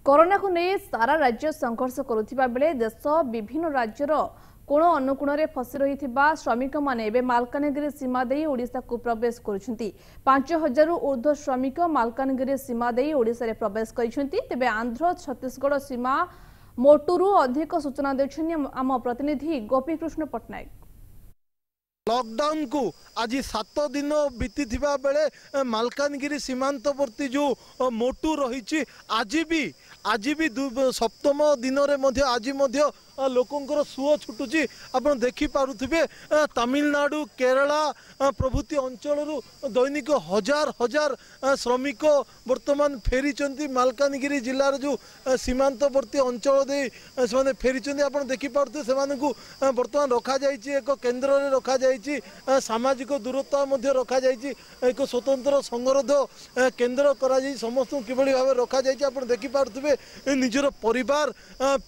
Corona को नहीं सारा राज्य संघर्ष करुवा बेले देश विभिन्न राज्यर कोण अनुकोण फसी रही श्रमिक मैंने मालकानगिरी सीमा दे ओडिशा को प्रवेश करुछंती 5000 ऊर्ध्व श्रमिक मालकानगिरी सीमा दे ओडिशा रे प्रवेश करिसेंती। तेबे आंध्र छत्तीसगढ़ सीमा मोटुरु अधिक सूचना देछन आम प्रतिनिधि गोपीकृष्ण पटनायक। लॉकडाउन को आज 7 दिन बीती बेले मालकानगिरी सीमांतवर्ती जो मोटू रही आज भी सप्तम दिन में आज लोकंर सुओ छुटुची आप देखिपे तमिलनाडु केरला प्रभृति अंचल दैनिक हजार हजार श्रमिक वर्तमान फेरी मालकानगिरी जिलार जो सीमांतवर्ती अंचल दे फेरी आप देखिपे से बर्तमान रखा एक केन्द्र में रखा सामाजिक दूरत्व रखा एक स्वतंत्र संगरोध केन्द्र करा समस्त किभली भाव रखा आप देखिपे निजर परिवार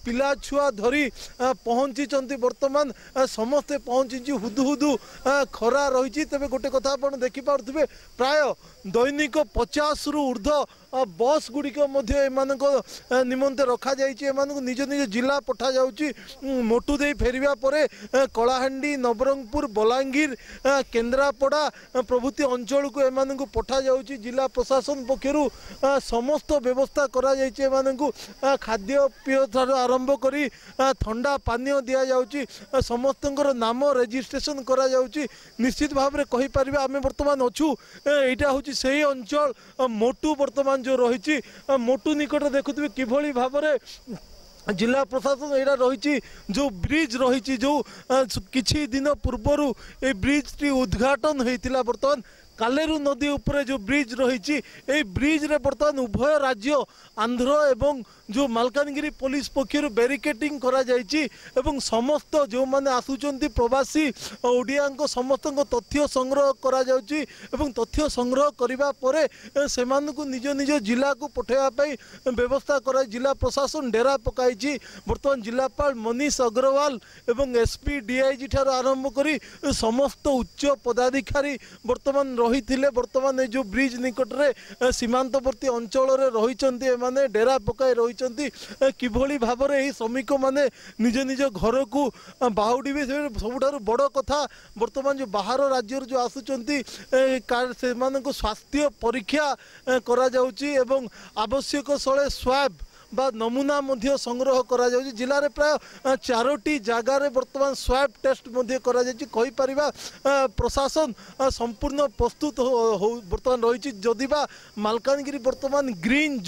पिला छुआ धरी पहुंची वर्तमान समस्ते पहुंची हुदुहुदु खरा रही। तेज गोटे कथा आप देखिपे प्राय दैनिक 50 रु ऊर्ध्व बस गुड़िक निमंते रखा निज निज जिला पठा जाउची। मोटू दे फेरिबा परे कलाहांडी नवरंगपुर बलांगीर केन्द्रापड़ा प्रभृति अंचल को एमानकु पठा जाउची। जिला प्रशासन पक्षरु समस्त व्यवस्था करा जाइछि। खाद्य पेय ठार आरंभ करी ठंडा पानीय दिया जाउची। समस्तंकर नाम रेजिस्ट्रेशन करा जाउची। निश्चित भाव में कहि परिबा आमे वर्तमान अछु एटा होची सेही अंचल मोटू वर्तमान जो रही मोटू निकट देखुए किभली भाव में जिला प्रशासन यहाँ रही जो ब्रिज रही जो किछि दिन पूर्वर ये ब्रिज टी उद्घाटन होता बर्तमान कालेरू नदी उपरे जो ब्रिज रही ब्रिज रे बर्तमान उभय राज्य आंध्र एवं जो मालकानगिरी पुलिस पक्षर बैरिकेडिंग करा जायछि एवं समस्त जो माने आसुचंती प्रवासी ओडिया समस्त तथ्य संग्रह करा जाउछि एवं तथ्य संग्रह करिबा परे सेमानकु निज निज जिला को पठेबा पई व्यवस्था करा जिला प्रशासन डेरा पकाइछि। वर्तमान जिलापाल मनीष अग्रवाल एवं एसपी डीआईजी ठार आरंभ करी समस्त उच्च पदाधिकारी वर्तमान रही वर्तमान जो ब्रिज निकट रे सीमांतवर्ती अंचल रही माने डेरा पकाई रही किभली भाव में श्रमिक माने निज निज घर को बाहुड़ी भी सबुठार बड़ कथा वर्तमान जो बाहर राज्य जो आसुचंती स्वास्थ्य परीक्षा करा जाउची एवं आवश्यक स्थले स्वैब बा नमूना मध्य संग्रह करा जाउची। जिले में प्राय 4टी जगार वर्तमान स्वैब टेस्ट करा जाउची। कहि परिबा प्रशासन संपूर्ण प्रस्तुत वर्तमान रही जदिबा मालकानगिरी वर्तमान ग्रीन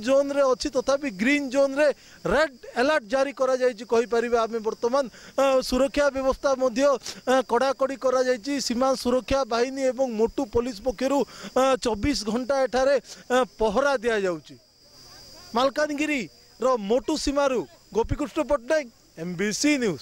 जोन रे अच्छी तथापि ग्रीन जोन रे रेड अलर्ट जारी करा जायछि। कहि परिबा आमे वर्तमान सुरक्षा व्यवस्था मध्य कड़ाकड़ी करा जायछि। सीमा सुरक्षा बाहिनी एवं मोटू पुलिस पक्षरु 24 घंटा एठारे पहरा दिया जाउछि। मालकानगिरी रो मोटू सीमारू गोपीकृष्ण पटनायक MBC न्यूज।